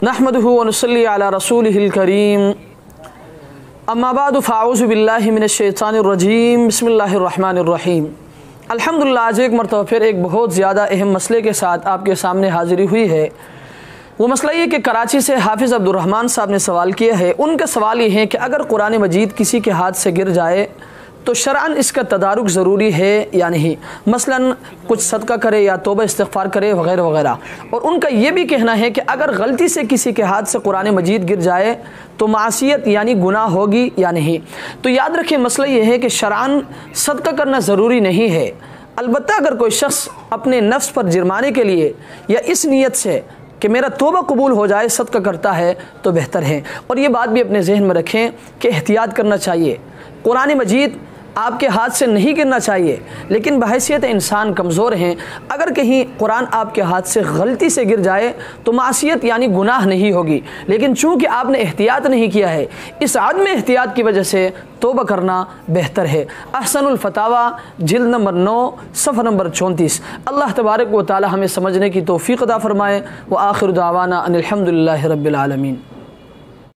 नहमदुहु व नुसल्ली अला रसूलिहिल करीम अम्मा बाद फ़अऊज़ु बिल्लाहि मिनश शैतानिर रजीम बिस्मिल्लाहिर रहमानिर रहीम। अल्हम्दुलिल्लाह, आज एक मरतबा फिर एक बहुत ज़्यादा अहम मसले के साथ आपके सामने हाज़िरी हुई है। वो मसला ये कि कराची से हाफिज़ अब्दुर्रहमान साहब ने सवाल किया है। उनका सवाल ये है कि अगर कुरान मजीद किसी के हाथ से गिर जाए तो शरअन इसका तदारुक ज़रूरी है या नहीं, मसलन कुछ सदका करे या तौबा इस्तिग़फ़ार करे वग़ैरह वग़ैरह। और उनका ये भी कहना है कि अगर गलती से किसी के हाथ से कुरान मजीद गिर जाए तो मासियत यानी गुनाह होगी या नहीं। तो याद रखें, मसला ये है कि शरअन सदका करना ज़रूरी नहीं है। अलबत्ता अगर कोई शख्स अपने नफ्स पर जुर्माने के लिए या इस नीयत से कि मेरा तौबा कबूल हो जाए सदका करता है तो बेहतर है। और ये बात भी अपने जहन में रखें कि एहतियात करना चाहिए। कुरान मजीद आपके हाथ से नहीं गिरना चाहिए, लेकिन बहैसियत इंसान कमज़ोर हैं। अगर कहीं कुरान आपके हाथ से गलती से गिर जाए तो मासियत यानी गुनाह नहीं होगी, लेकिन चूँकि आपने एहतियात नहीं किया है, इस आदम एहतियात की वजह से तौबा करना बेहतर है। अहसनुल फतावा जिल्द नंबर 9 सफ़ा नंबर 34। अल्लाह तबारक व तआला हमें समझने की तौफ़ीक़ अता फ़रमाए। व आखिर दावाना अनिल हम्दुलिल्लाहि रब्बिल आलमीन।